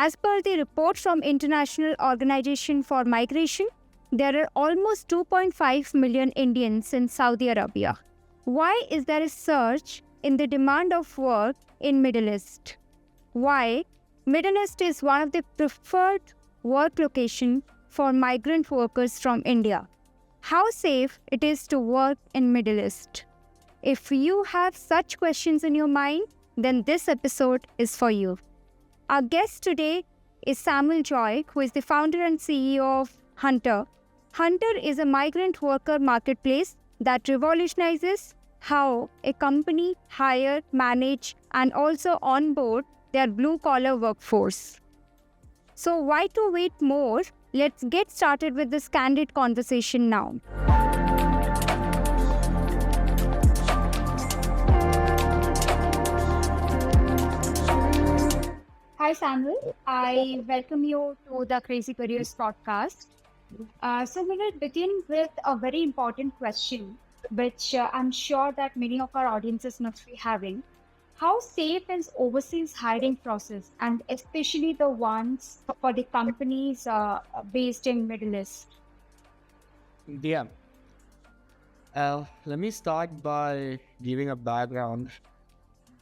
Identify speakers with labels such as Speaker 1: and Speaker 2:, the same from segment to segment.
Speaker 1: As per the report from International Organization for Migration, there are almost 2.5 million Indians in Saudi Arabia. Why is there a surge in the demand of work in Middle East? Why Middle East is one of the preferred work location for migrant workers from India? How safe it is to work in Middle East? If you have such questions in your mind, then this episode is for you. Our guest today is Samuel Joy, who is the founder and CEO of Huntr. Huntr is a migrant worker marketplace that revolutionizes how a company hire, manage, and also onboard their blue-collar workforce. So why to wait more? Let's get started with this candid conversation now. Hi Samuel, I welcome you to the Crazy Careers podcast. So we will begin with a very important question, which I'm sure that many of our audiences must be having. How safe is overseas hiring process, and especially the ones for the companies based in Middle East?
Speaker 2: Yeah. Let me start by giving a background.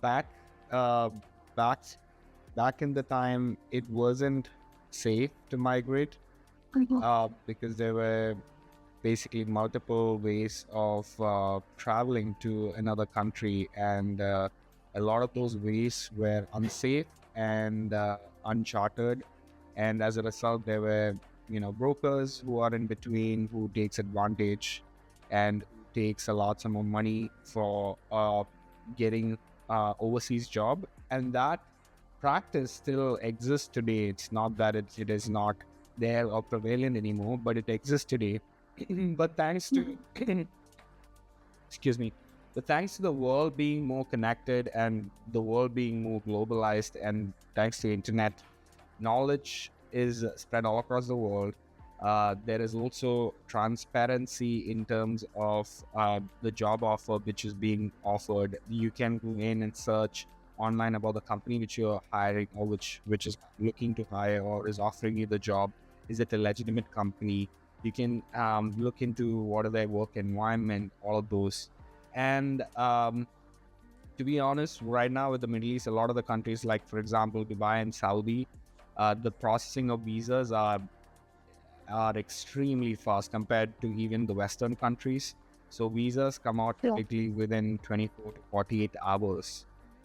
Speaker 2: Back, uh, back, back in the time, it wasn't safe to migrate because there were basically multiple ways of traveling to another country, and a lot of those ways were unsafe and uncharted. And as a result, there were brokers who are in between, who takes advantage and takes a lot more money for getting overseas job, and that practice still exists today. It's not that it is not there or prevalent anymore, but it exists today. But thanks to excuse me, but thanks to the world being more connected and the world being more globalized, and thanks to internet, knowledge is spread all across the world. There is also transparency in terms of the job offer which is being offered. You can go in and search online about the company which you're hiring, or which is looking to hire or is offering you the job. Is it a legitimate company? You can look into what are their work environment, all of those. And to be honest, right now with the Middle East, a lot of the countries, like for example Dubai and Saudi, the processing of visas are extremely fast compared to even the Western countries. So visas come out typically within 24 to 48 hours.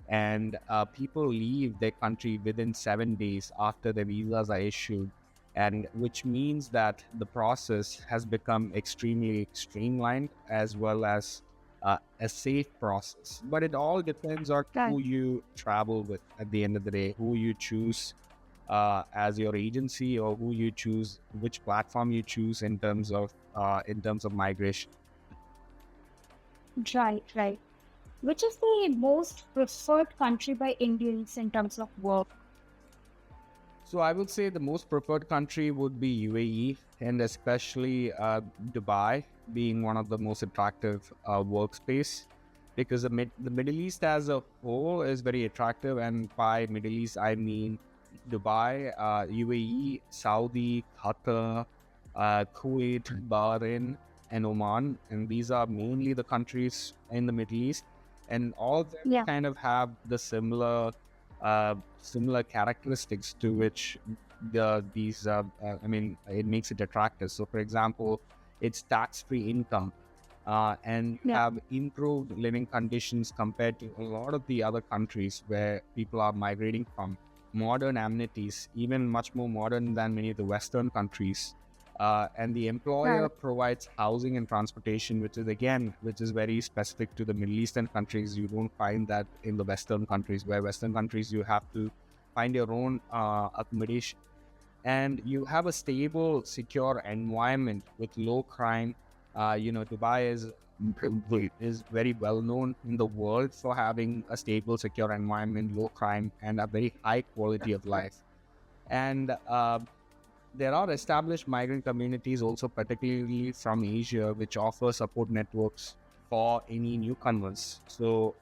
Speaker 2: And people leave their country within 7 days after their visas are issued. And which means that the process has become extremely streamlined, as well as a safe process. But it all depends on who you travel with at the end of the day, who you choose as your agency, or who you choose, which platform you choose in terms of migration.
Speaker 1: Right. Which is the most preferred country by Indians in terms of work?
Speaker 2: So I would say the most preferred country would be UAE, and especially Dubai being one of the most attractive workspace, because the Middle East as a whole is very attractive. And by Middle East, I mean Dubai, UAE, Saudi, Qatar, Kuwait, Bahrain, and Oman. And these are mainly the countries in the Middle East. And all of them kind of have the similar characteristics to which it makes it attractive. So for example, it's tax-free income, and you have improved living conditions compared to a lot of the other countries where people are migrating from. Modern amenities, even much more modern than many of the Western countries. And the employer provides housing and transportation, which is very specific to the Middle Eastern countries. You don't find that in the Western countries, where Western countries you have to find your own accommodation. And you have a stable, secure environment with low crime. Dubai is very well known in the world for having a stable, secure environment, low crime, and a very high quality of life. And there are established migrant communities also, particularly from Asia, which offer support networks for any newcomers. So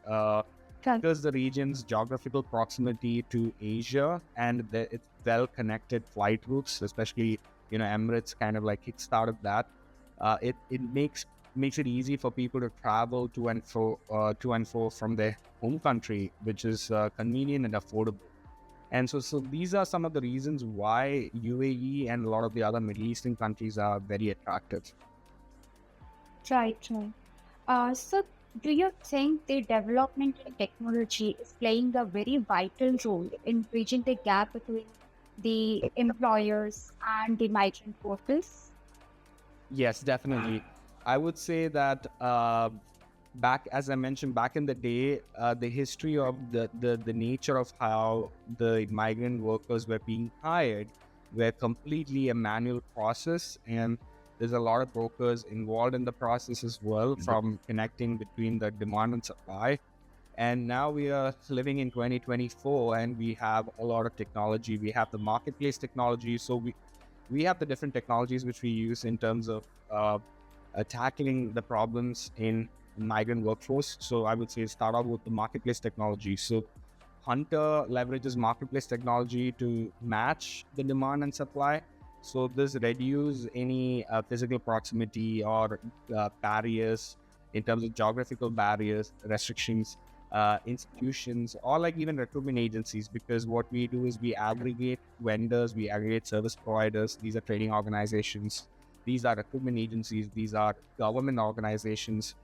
Speaker 2: because the region's geographical proximity to Asia and its well-connected flight routes, especially Emirates kind of like kickstarted that. It makes it easy for people to travel to and fro from their home country, which is convenient and affordable. And so these are some of the reasons why UAE and a lot of the other Middle Eastern countries are very attractive.
Speaker 3: Right, right. So, do you think the development in technology is playing a very vital role in bridging the gap between the employers and the migrant workers?
Speaker 2: Yes, definitely. I would say that as I mentioned, back in the day, the history of the nature of how the migrant workers were being hired were completely a manual process, and there's a lot of brokers involved in the process as well, from connecting between the demand and supply. And now we are living in 2024, and we have a lot of technology. We have the marketplace technology, so we have the different technologies which we use in terms of tackling the problems in migrant workforce. So I would say start off with the marketplace technology. So Huntr leverages marketplace technology to match the demand and supply. So this reduce any physical proximity or barriers in terms of geographical barriers, restrictions, institutions, or like even recruitment agencies, because what we do is we aggregate vendors, we aggregate service providers. These are training organizations, these are recruitment agencies, these are government organizations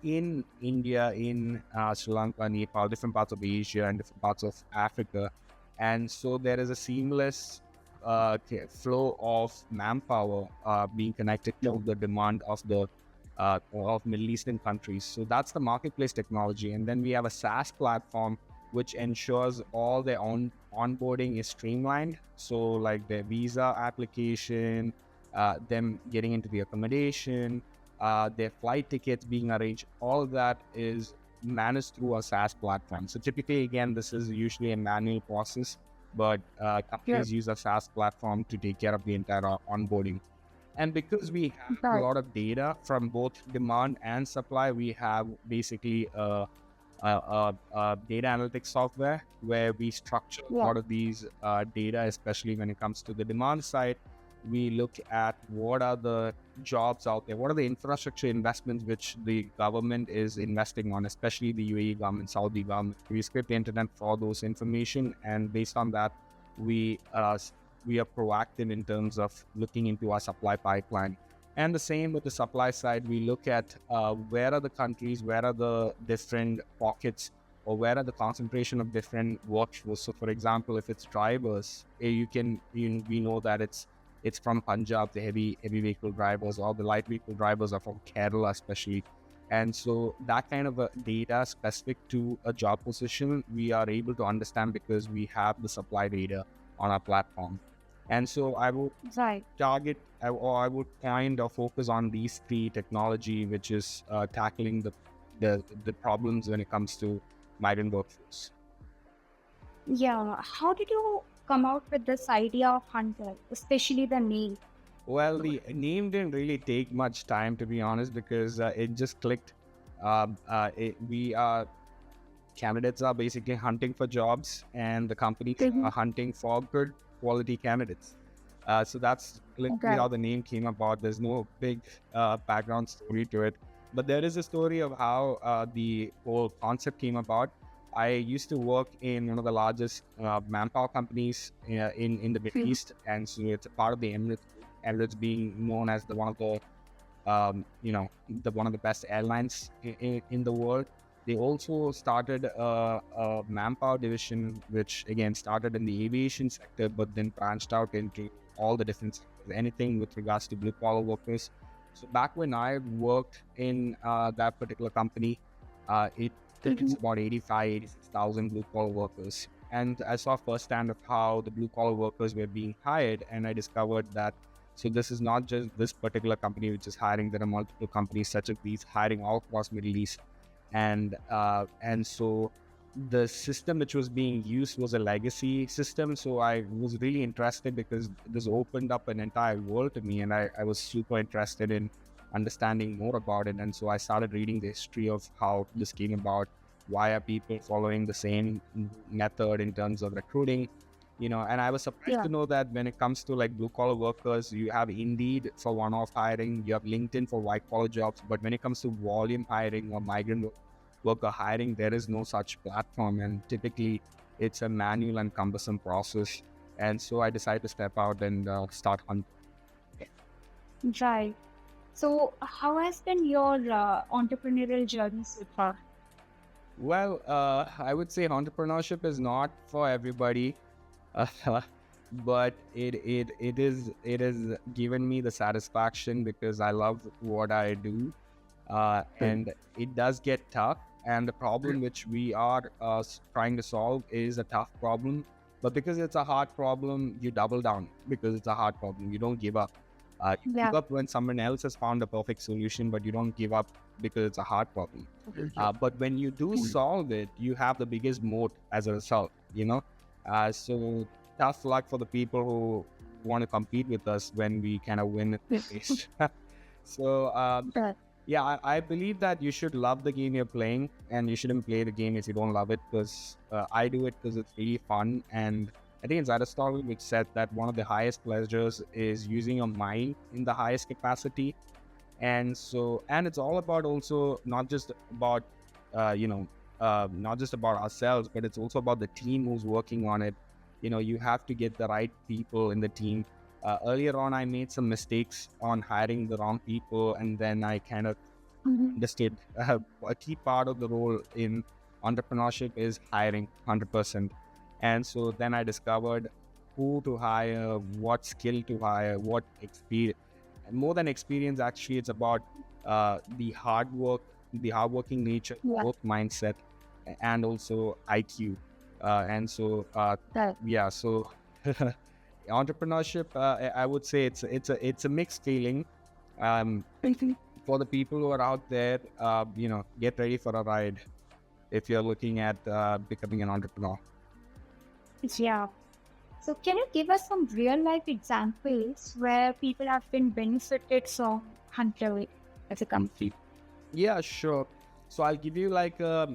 Speaker 2: in India, in Sri Lanka, Nepal, different parts of Asia and different parts of Africa. And so there is a seamless flow of manpower being connected to the demand of Middle Eastern countries. So that's the marketplace technology. And then we have a SaaS platform which ensures all their onboarding is streamlined. So like their visa application, them getting into the accommodation, their flight tickets being arranged, all of that is managed through a SaaS platform. So typically, again, this is usually a manual process, but companies use a SaaS platform to take care of the entire onboarding. And because we have a lot of data from both demand and supply, we have basically a data analytics software where we structure a lot of these data, especially when it comes to the demand side. We look at what are the jobs out there, what are the infrastructure investments which the government is investing on, especially the UAE government, Saudi government. We scrape the internet for those information, and based on that, we are proactive in terms of looking into our supply pipeline. And the same with the supply side, we look at where are the countries, where are the different pockets, or where are the concentration of different workforce. So for example, if it's drivers, we know that it's from Punjab, the heavy vehicle drivers, or the light vehicle drivers are from Kerala especially. And so that kind of data specific to a job position, we are able to understand because we have the supply data on our platform. And so I would target, or I would kind of focus on these three technology, which is tackling the problems when it comes to migrant workforce.
Speaker 3: Yeah. How did you come out with this idea of Huntr, especially the name?
Speaker 2: Well, the name didn't really take much time, to be honest, because it just clicked. Candidates are basically hunting for jobs, and the companies are hunting for good quality candidates. So that's literally how the name came about. There's no big background story to it, but there is a story of how the whole concept came about. I used to work in one of the largest manpower companies in the Middle East, and so it's a part of the Emirates. Emirates being known as one of the one of the best airlines in the world. They also started a manpower division, which again started in the aviation sector, but then branched out into all the different sectors, anything with regards to blue collar workers. So back when I worked in that particular company, it's about 86,000 blue collar workers. And I saw firsthand of how the blue collar workers were being hired, and I discovered that so this is not just this particular company which is hiring. There are multiple companies such as these hiring all across Middle East. And so the system which was being used was a legacy system. So I was really interested because this opened up an entire world to me, and I was super interested in understanding more about it. And so I started reading the history of how this came about. why are people following the same method in terms of recruiting, and I was surprised to know that when it comes to like blue collar workers, you have Indeed for one-off hiring, you have LinkedIn for white collar jobs, but when it comes to volume hiring or migrant worker hiring, there is no such platform, and typically it's a manual and cumbersome process. And so I decided to step out and start Huntr.
Speaker 3: Right. So, how has been your entrepreneurial journey so far?
Speaker 2: Well, I would say entrepreneurship is not for everybody, but it is given me the satisfaction because I love what I do, and it does get tough. And the problem which we are trying to solve is a tough problem, but because it's a hard problem, you double down because it's a hard problem. You don't give up. You
Speaker 3: Yeah.
Speaker 2: give up when someone else has found a perfect solution, but you don't give up because it's a hard problem. But when you do solve it, you have the biggest moat as a result. So tough luck for the people who want to compete with us when we kind of win the race. So
Speaker 3: Right.
Speaker 2: yeah, I believe that you should love the game you're playing, and you shouldn't play the game if you don't love it, because I do it because it's really fun. And I think it's Aristotle which said that one of the highest pleasures is using your mind in the highest capacity. And it's all about also not just about not just about ourselves, but it's also about the team who's working on it. You have to get the right people in the team. Earlier on, I made some mistakes on hiring the wrong people, and then I kind of understood a key part of the role in entrepreneurship is hiring 100%. And so then I discovered who to hire, what skill to hire, what experience. And more than experience, actually, it's about the hard work, the hardworking nature,
Speaker 3: Yeah.
Speaker 2: work mindset, and also IQ. And so,
Speaker 3: Right.
Speaker 2: yeah, so entrepreneurship, I would say it's a mixed feeling. Um, for the people who are out there, get ready for a ride if you're looking at becoming an entrepreneur.
Speaker 3: Yeah. So, can you give us some real life examples where people have been benefited from Huntr as a company?
Speaker 2: Yeah, sure. So I'll give you like a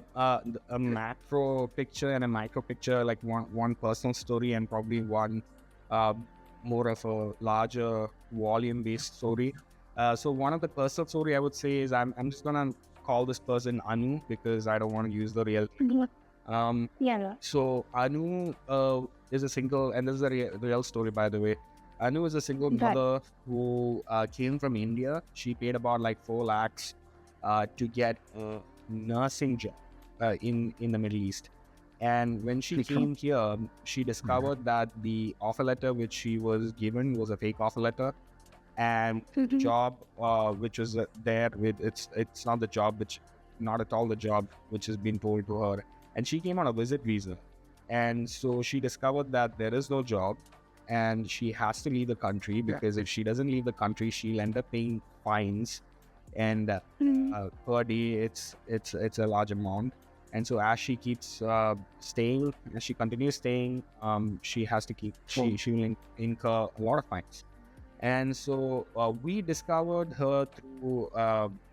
Speaker 2: macro picture and a micro picture, like one personal story and probably one uh, more of a larger volume based story. So one of the personal story I would say is I'm just gonna call this person Anu because I don't want to use the real. Um,
Speaker 3: Yeah.
Speaker 2: so Anu is a single, and this is a real story, by the way. Anu is a single
Speaker 3: Right.
Speaker 2: mother who came from India. She paid about like 4 lakhs to get a nursing job in the Middle East. And when she came here, she discovered that the offer letter which she was given was a fake offer letter, and the job which was there with it's not the job which not at all the job which has been told to her. And she came on a visit visa, and so she discovered that there is no job and she has to leave the country, because if she doesn't leave the country, she'll end up paying fines, and per day it's a large amount. And so as she keeps staying, as she continues staying, she has to keep she will incur a lot of fines. And so we discovered her through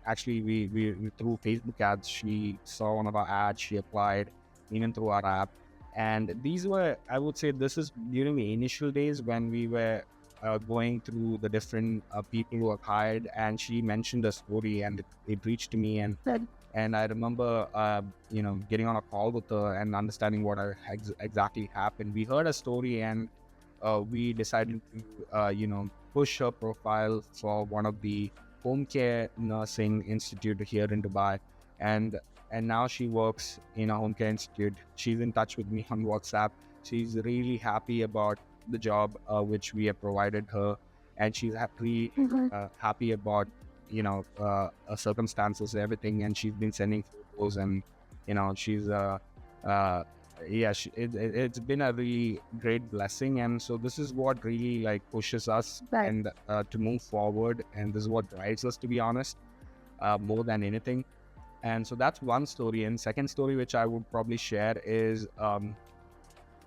Speaker 2: actually we through Facebook ads. She saw one of our ads, she applied even through our app. And these were, I would say, this is during the initial days when we were going through the different people who have hired. And she mentioned a story, and it reached to me, and I remember getting on a call with her and understanding what exactly happened. We heard a story, and we decided to push her profile for one of the home care nursing institute here in Dubai. And now she works in a home care institute. She's in touch with me on WhatsApp. She's really happy about the job which we have provided her, and she's happy about her circumstances, everything. And she's been sending photos, and she's it's been a really great blessing. And so this is what really like pushes us
Speaker 3: Right.
Speaker 2: and to move forward, and this is what drives us, to be honest, more than anything. And so that's one story. And second story which I would probably share is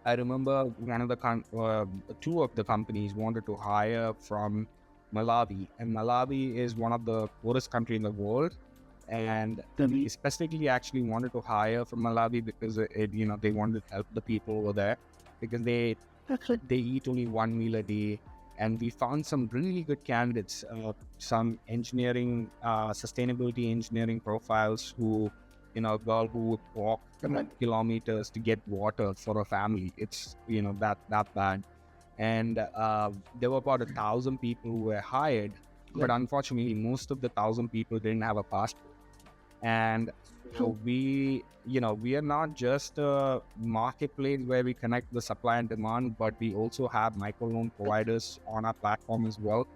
Speaker 2: I remember one of the two of the companies wanted to hire from Malawi, and Malawi is one of the poorest country in the world. and we specifically actually wanted to hire from Malawi because they wanted to help the people over there because they eat only one meal a day. And we found some really good candidates, some engineering, sustainability engineering profiles who, a girl who would walk kilometers to get water for a family. It's, that bad. And there were about 1,000 people who were hired, but unfortunately, most of the 1,000 people didn't have a passport. And so we are not just a marketplace where we connect the supply and demand, but we also have microloan providers on our platform as well.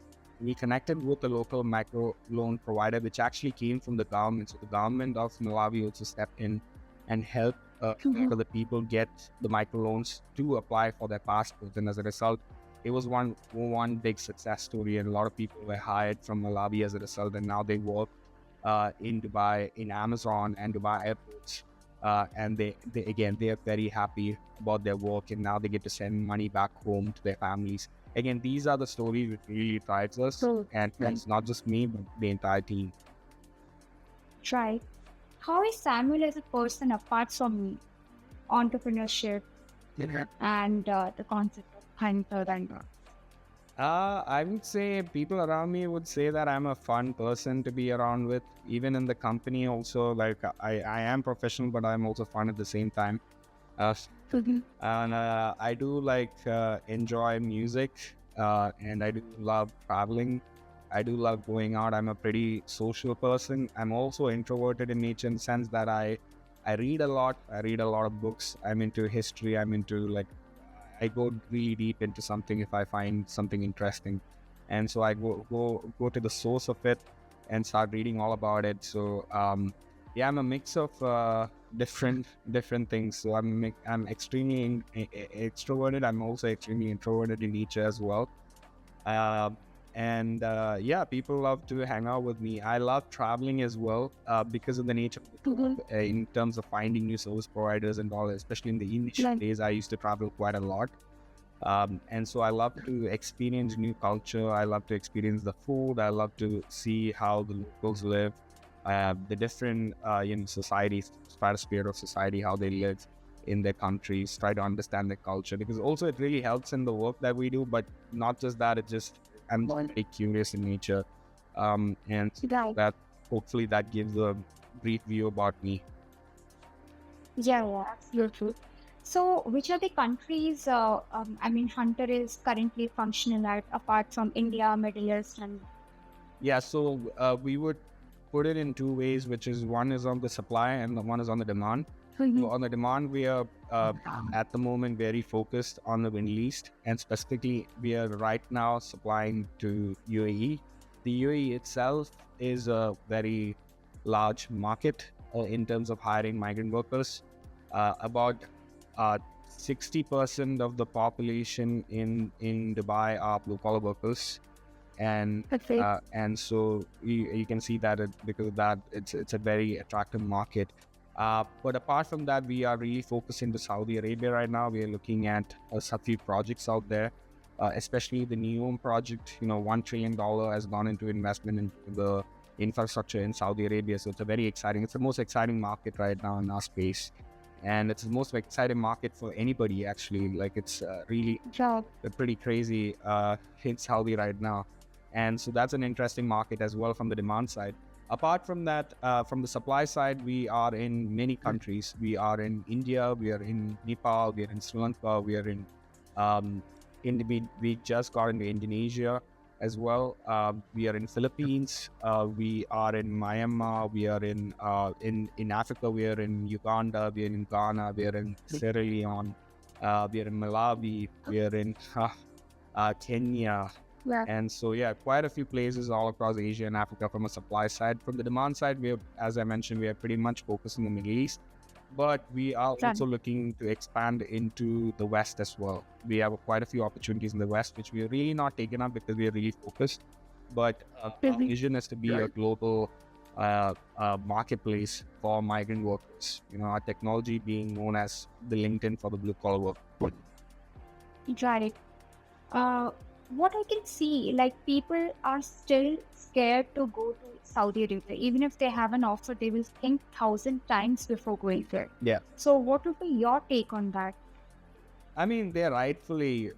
Speaker 2: We connected with a local microloan provider, which actually came from the government. So the government of Malawi also stepped in and helped the people get the microloans to apply for their passports. And as a result, it was one big success story, and a lot of people were hired from Malawi as a result, and now they work in Dubai, in Amazon and Dubai airports, and they are very happy about their work, and now they get to send money back home to their families. Again, these are the stories that really drives us, and it's not just me, but the entire team.
Speaker 3: Right. How is Samuel as a person apart from entrepreneurship and the concept of Huntr and
Speaker 2: I would say people around me would say that I'm a fun person to be around with. Even in the company also, like I am professional, but I'm also fun at the same time. And I do enjoy music, and I do love traveling. I do love going out. I'm a pretty social person. I'm also introverted in nature in the sense that I read a lot. I read a lot of books. I'm into history. I go really deep into something if I find something interesting, and so I go to the source of it and start reading all about it. So I'm a mix of different things. So I'm extremely extroverted. I'm also extremely introverted in nature as well. People love to hang out with me. I love traveling as well because of the nature of the job, in terms of finding new service providers and all, especially in the initial days. I used to travel quite a lot. And so I love to experience new culture. I love to experience the food. I love to see how the locals live, the different societies, stratosphere of society, how they live in their countries, try to understand their culture, because also it really helps in the work that we do. But not just that, I'm very curious in nature, and that hopefully that gives a brief view about me.
Speaker 3: Yeah, absolutely. So, which are the countries? Huntr is currently functional at, apart from India, Middle East, and
Speaker 2: Yeah, so we would put it in two ways, which is one is on the supply and the one is on the demand. So on the demand, we are at the moment very focused on the Middle East, and specifically we are right now supplying to UAE. The UAE itself is a very large market in terms of hiring migrant workers. About 60% of the population in Dubai are blue collar workers, and so you can see that because of that it's a very attractive market. But apart from that, we are really focusing to Saudi Arabia right now. We are looking at a few projects out there, especially the NEOM project. $1 trillion has gone into investment into the infrastructure in Saudi Arabia. So it's it's the most exciting market right now in our space. And it's the most exciting market for anybody, actually. Like it's really pretty crazy in Saudi right now. And so that's an interesting market as well from the demand side. Apart from that, from the supply side, we are in many countries. We are in India, we are in Nepal, we are in Sri Lanka, we are in, we just got into Indonesia as well. We are in Philippines, we are in Myanmar, we are in Africa, we are in Uganda, we are in Ghana, we are in Sierra Leone, we are in Malawi, we are in Kenya. And so, quite a few places all across Asia and Africa from a supply side. From the demand side, as I mentioned, we are pretty much focused in the Middle East, but we are also looking to expand into the West as well. We have quite a few opportunities in the West, which we are really not taking up because we are really focused. But our vision is to be a global marketplace for migrant workers. Our technology being known as the LinkedIn for the blue collar worker.
Speaker 3: Right. what I can see, like people are still scared to go to Saudi Arabia. Even if they have an offer, they will think 1,000 times before going there.
Speaker 2: Yeah.
Speaker 3: So, what would be your take on that?
Speaker 2: I mean, they're rightfully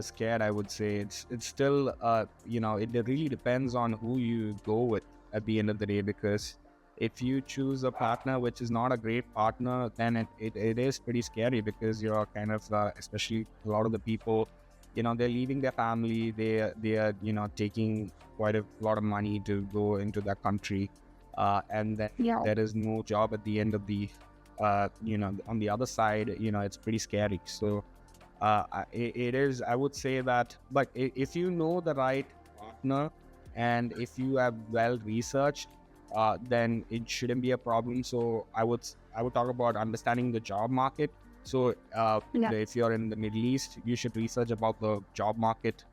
Speaker 2: scared. I would say it's still it really depends on who you go with at the end of the day. Because if you choose a partner which is not a great partner, then it is pretty scary, because you're kind of especially a lot of the people, they're leaving their family. They are taking quite a lot of money to go into that country, and then
Speaker 3: Yeah.
Speaker 2: there is no job at the end of the on the other side. It's pretty scary. So it is, I would say that, but if you know the right partner and if you have well researched, then it shouldn't be a problem. So I would talk about understanding the job market. So
Speaker 3: Yeah.
Speaker 2: if you're in the Middle East, you should research about the job market,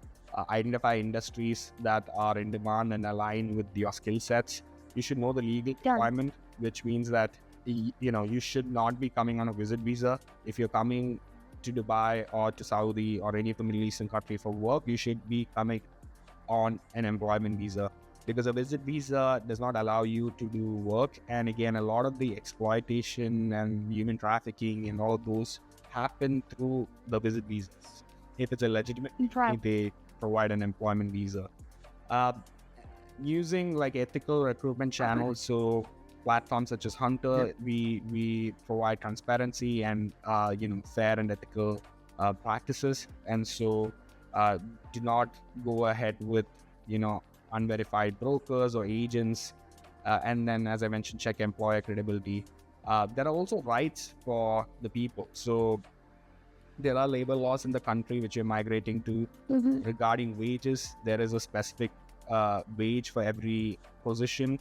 Speaker 2: identify industries that are in demand and align with your skill sets. You should know the legal
Speaker 3: Yeah.
Speaker 2: requirement, which means that you should not be coming on a visit visa. If you're coming to Dubai or to Saudi or any of the Middle Eastern country for work, you should be coming on an employment visa, because a visit visa does not allow you to do work. And again, a lot of the exploitation and human trafficking and all of those happen through the visit visas. If it's a legitimate,
Speaker 3: Right.
Speaker 2: they provide an employment visa. Uh, Using like ethical recruitment channels, so platforms such as Huntr, we provide transparency and fair and ethical practices. And so do not go ahead with unverified brokers or agents. And then, as I mentioned, check employer credibility. There are also rights for the people. So there are labor laws in the country which you're migrating to.
Speaker 3: Mhm.
Speaker 2: Regarding wages, there is a specific wage for every position,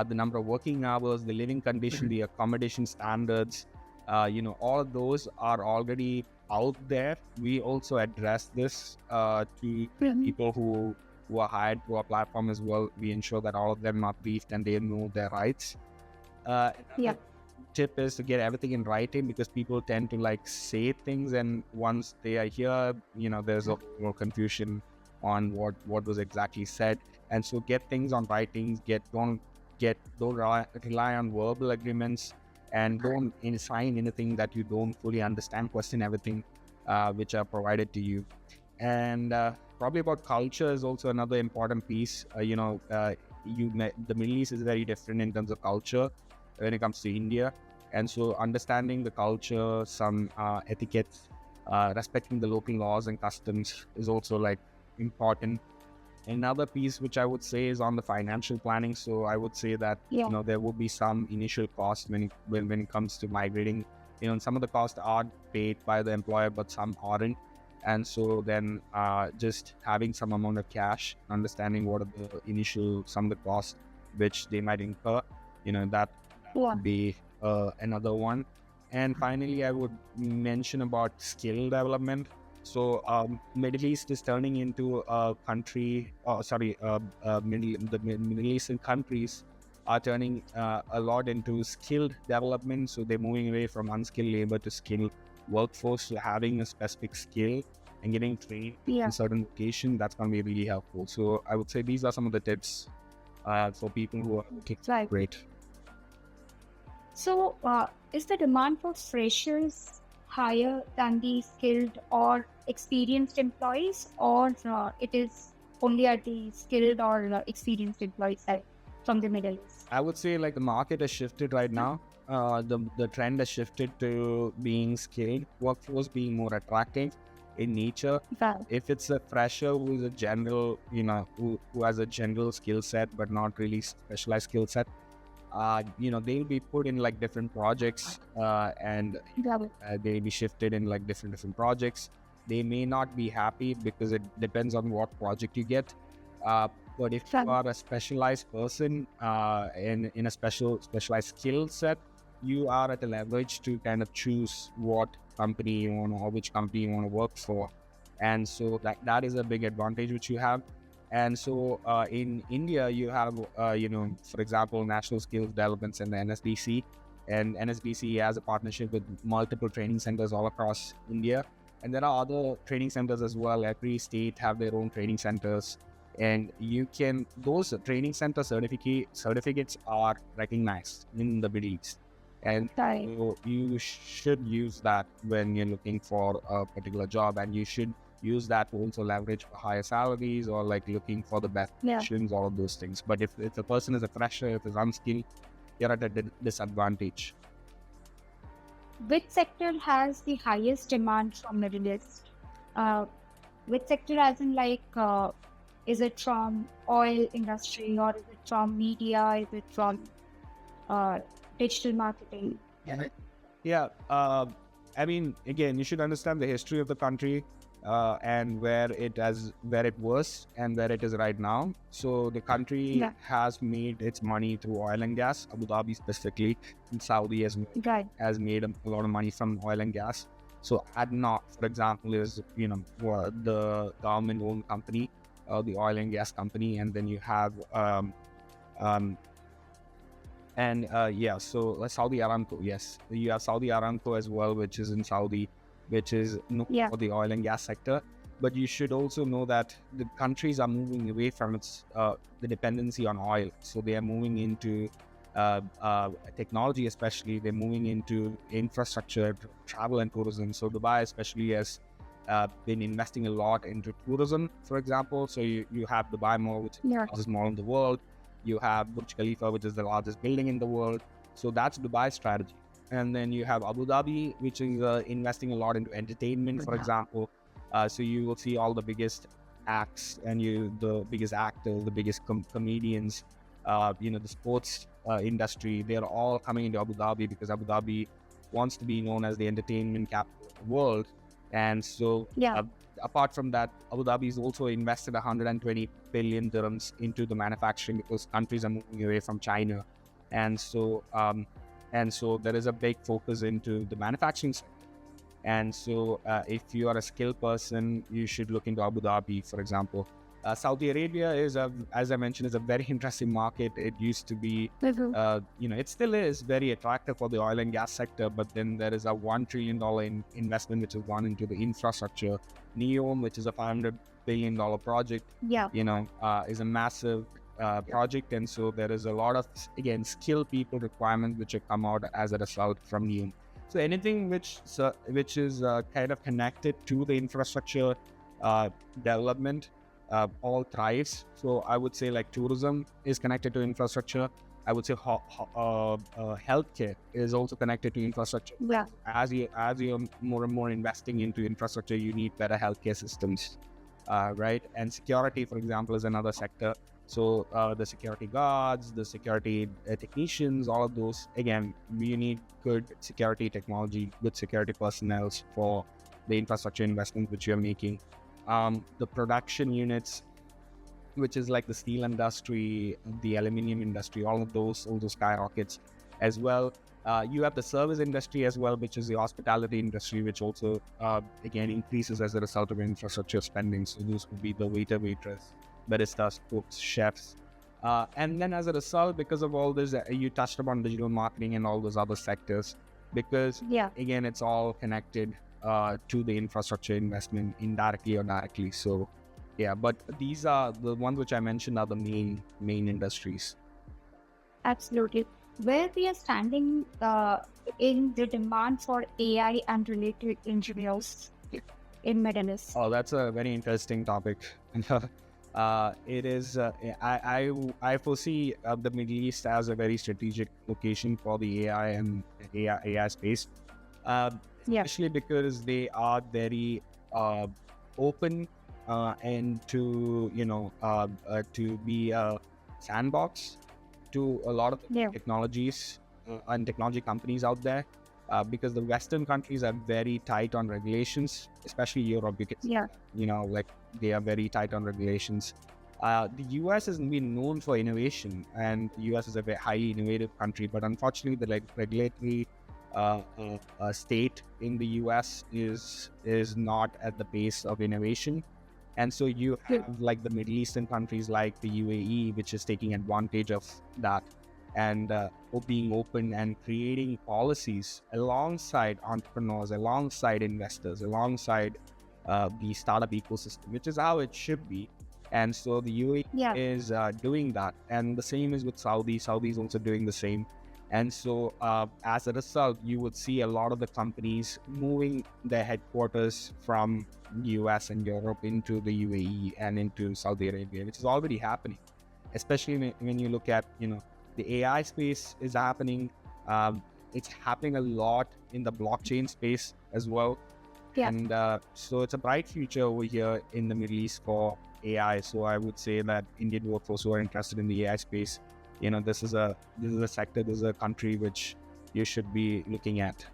Speaker 2: the number of working hours, the living condition, the accommodation standards, all of those are already out there. We also address this to
Speaker 3: Mhm.
Speaker 2: people who are hired through our platform as well. We ensure that all of them are briefed and they know their rights.
Speaker 3: Yeah.
Speaker 2: Tip is to get everything in writing, because people tend to like say things, and once they are here, there's a more confusion on what was exactly said. And so get things on writing. Don't rely on verbal agreements, and don't sign anything that you don't fully understand. Question everything which are provided to you. And probably about culture is also another important piece. The Middle East is very different in terms of culture when it comes to India. And so understanding the culture, some etiquettes, respecting the local laws and customs is also like important. Another piece which I would say is on the financial planning. So I would say that
Speaker 3: Yeah.
Speaker 2: there will be some initial cost when it comes to migrating. Some of the costs are paid by the employer, but some aren't. And so then just having some amount of cash, understanding what are the initial, some of the costs which they might incur, that
Speaker 3: Yeah.
Speaker 2: would be another one. And finally, I would mention about skill development. So Middle East is turning into a country, the Middle Eastern countries are turning a lot into skilled development. So they're moving away from unskilled labor to skilled workforce. So having a specific skill and getting trained
Speaker 3: Yeah.
Speaker 2: in certain location, that's going to be really helpful. So I would say these are some of the tips for people who are looking.
Speaker 3: Right.
Speaker 2: Great.
Speaker 3: So, is the demand for freshers higher than the skilled or experienced employees, or it is only at the skilled or experienced employees side from the Middle East?
Speaker 2: I would say like the market has shifted right now. The trend has shifted to being skilled workforce being more attractive in nature.
Speaker 3: Well,
Speaker 2: If it's a fresher who is a general, who has a general skill set but not really specialized skill set, they'll be put in like different projects, and
Speaker 3: well,
Speaker 2: they'll be shifted in like different projects. They may not be happy because it depends on what project you get. But if you
Speaker 3: Right.
Speaker 2: are a specialized person in a specialized skill set, you are at a leverage to kind of choose what company you want or which company you want to work for. And so that is a big advantage which you have. And so in India, you have, for example, National Skills Development and the NSDC. And NSDC has a partnership with multiple training centers all across India. And there are other training centers as well. Every state have their own training centers, and those training center certificates are recognized in the Middle East, and
Speaker 3: Right.
Speaker 2: so you should use that when you're looking for a particular job, and you should use that to also leverage for higher salaries or like looking for the best
Speaker 3: Yeah.
Speaker 2: options, all of those things. But if a person is a fresher, if is unskilled, you're at a disadvantage.
Speaker 3: Which sector has the highest demand from Middle East? Uh, which sector, as in is it from oil industry, or is it from media? Is it from uh, digital marketing?
Speaker 2: Yeah, I mean, again, you should understand the history of the country and where it was and where it is right now. So the country
Speaker 3: Yeah.
Speaker 2: has made its money through oil and gas. Abu Dhabi specifically, and Saudi
Speaker 3: Right.
Speaker 2: has made a lot of money from oil and gas. So ADNOC, for example, is the government-owned company, the oil and gas company, and then you have so Saudi Aramco, yes, you have Saudi Aramco as well, which is in Saudi, which is known
Speaker 3: Yeah.
Speaker 2: for the oil and gas sector. But you should also know that the countries are moving away from the dependency on oil. So they are moving into technology, especially. They're moving into infrastructure, travel and tourism. So Dubai especially has been investing a lot into tourism, for example. So you have Dubai Mall, which is the
Speaker 3: Yeah.
Speaker 2: largest mall in the world. You have Burj Khalifa, which is the largest building in the world. So that's Dubai's strategy. And then you have Abu Dhabi, which is investing a lot into entertainment, for example. So you will see all the biggest acts and the biggest actors, the biggest comedians, the sports industry. They're all coming into Abu Dhabi because Abu Dhabi wants to be known as the entertainment capital of the world. And so
Speaker 3: Yeah.
Speaker 2: apart from that, Abu Dhabi has also invested 120 billion dirhams into the manufacturing because countries are moving away from China. And so there is a big focus into the manufacturing sector. And so if you are a skilled person, you should look into Abu Dhabi, for example. Saudi Arabia as I mentioned, is a very interesting market. It used to be, it still is very attractive for the oil and gas sector, but then there is a $1 trillion investment which is gone into the infrastructure. NEOM, which is a $500 billion project,
Speaker 3: Yeah.
Speaker 2: is a massive project. And so there is a lot of, again, skilled people requirements which have come out as a result from NEOM. So anything which is kind of connected to the infrastructure development all thrives. So I would say like tourism is connected to infrastructure. I would say healthcare is also connected to infrastructure.
Speaker 3: Yeah.
Speaker 2: As you're more and more investing into infrastructure, you need better healthcare systems, right? And security, for example, is another sector. So the security guards, the security technicians, all of those, again, you need good security technology, good security personnel for the infrastructure investment which you're making. The production units, which is like the steel industry, the aluminium industry, all those skyrockets as well. You have the service industry as well, which is the hospitality industry, which also, again, increases as a result of infrastructure spending. So those would be the waiter, waitress, baristas, cooks, chefs. And then as a result, because of all this, you touched upon digital marketing and all those other sectors, because,
Speaker 3: Yeah.
Speaker 2: again, it's all connected to the infrastructure investment indirectly or directly. So yeah, but these are the ones which I mentioned are the main industries.
Speaker 3: Absolutely. Where we are standing in the demand for AI and related engineers in Middle East.
Speaker 2: Oh, that's a very interesting topic. It is. I foresee the Middle East as a very strategic location for the AI and AI space,
Speaker 3: Yeah.
Speaker 2: especially because they are very open and to to be a sandbox to a lot of
Speaker 3: Yeah.
Speaker 2: technologies and technology companies out there. Because the Western countries are very tight on regulations, especially Europe, because
Speaker 3: Yeah.
Speaker 2: they are very tight on regulations. The US has been known for innovation, and the US is a very highly innovative country, but unfortunately the regulatory state in the US is not at the pace of innovation. And so you have like the Middle Eastern countries like the UAE, which is taking advantage of that. and being open and creating policies alongside entrepreneurs, alongside investors, alongside the startup ecosystem, which is how it should be. And so the UAE
Speaker 3: Yeah.
Speaker 2: is doing that, and the same is with Saudi. Saudi is also doing the same. And so as a result, you would see a lot of the companies moving their headquarters from US and Europe into the UAE and into Saudi Arabia, which is already happening, especially when you look at, the AI space is happening. It's happening a lot in the blockchain space as well.
Speaker 3: Yeah.
Speaker 2: And so it's a bright future over here in the Middle East for AI. So I would say that Indian workforce who are interested in the AI space, this is a sector, this is a country which you should be looking at.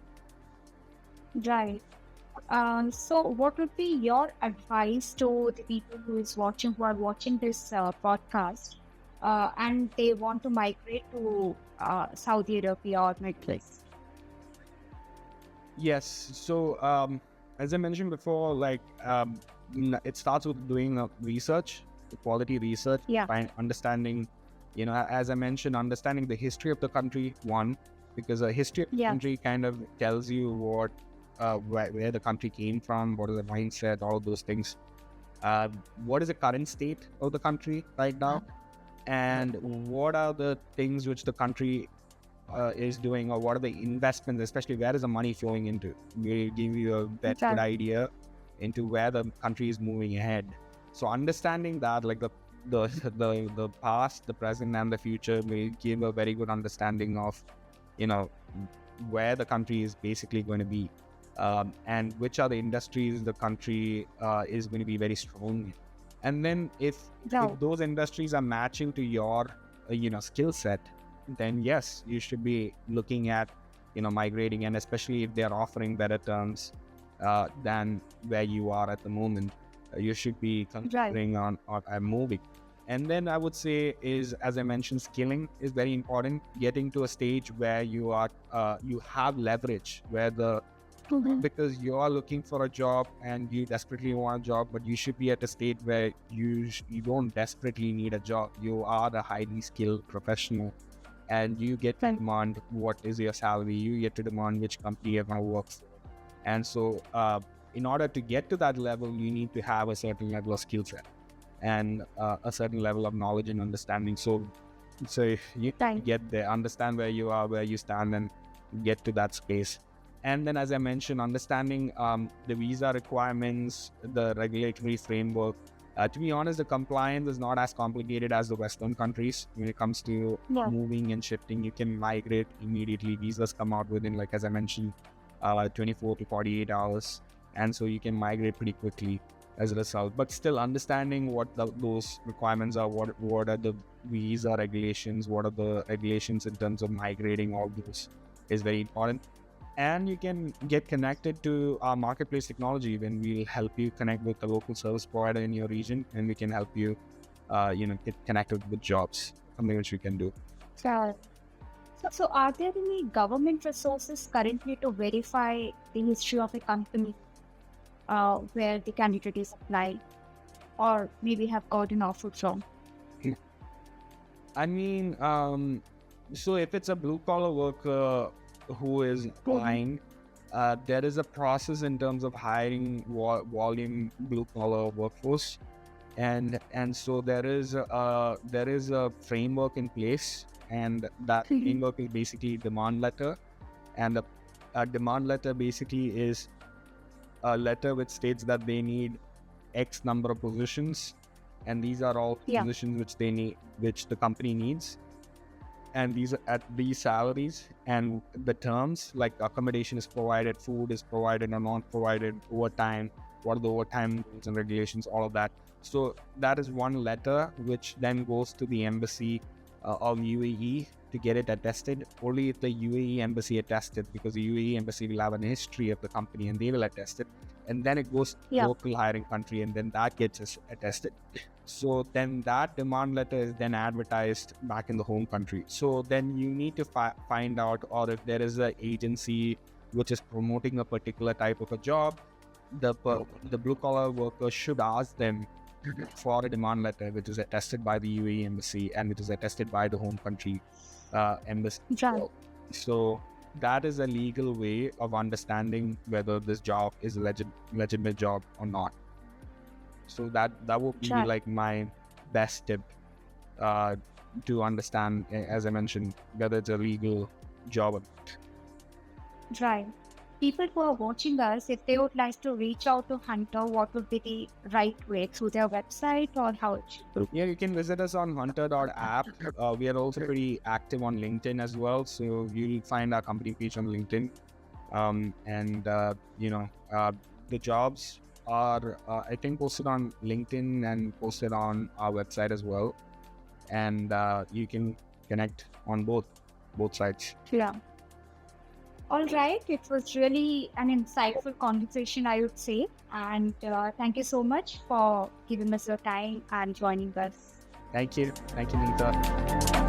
Speaker 3: Right. So what would be your advice to the people who are watching this podcast, and they want to migrate to Saudi Arabia or Middle East?
Speaker 2: Yes. So as I mentioned before, it starts with doing research, quality research,
Speaker 3: Yeah.
Speaker 2: by understanding, as I mentioned, understanding the history of the country, one, because a history of the
Speaker 3: Yeah.
Speaker 2: country kind of tells you where the country came from, what is the mindset, all of those things. What is the current state of the country right now, and what are the things which the country is doing, or what are the investments, especially where is the money flowing into. Will give you a very good idea into where the country is moving ahead. So understanding that, like the past, the present, and the future, will give a very good understanding of, where the country is basically going to be, and which are the industries the country is going to be very strong in. And then if those industries are matching to your skill set, then yes, you should be looking at migrating, and especially if they are offering better terms than where you are at the moment, you should be considering on moving. And then I would say is, as I mentioned, skilling is very important. Getting to a stage where you are you have leverage, where because you are looking for a job and you desperately want a job, but you should be at a state where you don't desperately need a job. You are a highly skilled professional, and you get to demand what is your salary. You get to demand which company you're going to work for. And so in order to get to that level, you need to have a certain level of skill set and a certain level of knowledge and understanding. So you get there, understand where you are, where you stand, and get to that space. And then, as I mentioned, understanding the visa requirements, the regulatory framework. To be honest, the compliance is not as complicated as the Western countries. When it comes to moving and shifting, you can migrate immediately. Visas come out within, like as I mentioned, 24 to 48 hours. And so you can migrate pretty quickly as a result. But still understanding what those requirements are, what are the visa regulations, what are the regulations in terms of migrating, all those is very important. And you can get connected to our marketplace technology, when we'll help you connect with a local service provider in your region, and we can help you, get connected with jobs, something which we can do.
Speaker 3: So are there any government resources currently to verify the history of a company where the candidate is applied, or maybe have got an offer from?
Speaker 2: I mean, so if it's a blue collar worker who is applying, there is a process in terms of hiring volume blue collar workforce, and so there is a framework in place, and that framework is basically demand letter, and a demand letter basically is a letter which states that they need X number of positions, and these are all positions which they need, which the company needs. And these are at these salaries, and the terms like accommodation is provided, food is provided or not provided, overtime, what are the overtime rules and regulations, all of that. So that is one letter which then goes to the embassy of UAE to get it attested. Only if the UAE embassy attested, because the UAE embassy will have a history of the company and they will attest it. And then it goes to local hiring country, and then that gets attested. So then that demand letter is then advertised back in the home country. So then you need to find out, or if there is an agency which is promoting a particular type of a job, the blue collar worker should ask them for a demand letter which is attested by the UAE embassy and which is attested by the home country embassy.
Speaker 3: Right.
Speaker 2: So that is a legal way of understanding whether this job is a legitimate job or not. So that would be
Speaker 3: Right.
Speaker 2: like my best tip to understand, as I mentioned, whether it's a legal job or not.
Speaker 3: Right. People who are watching us, if they would like to reach out to Huntr, what would be the right way? Through their website or how it should?
Speaker 2: Yeah, you can visit us on huntr.app. We are also pretty active on LinkedIn as well. So you'll find our company page on LinkedIn. The jobs are, I think, posted on LinkedIn and posted on our website as well. And you can connect on both sides.
Speaker 3: Yeah. All right. It was really an insightful conversation, I would say. And thank you so much for giving us your time and joining us.
Speaker 2: Thank you, Neeta.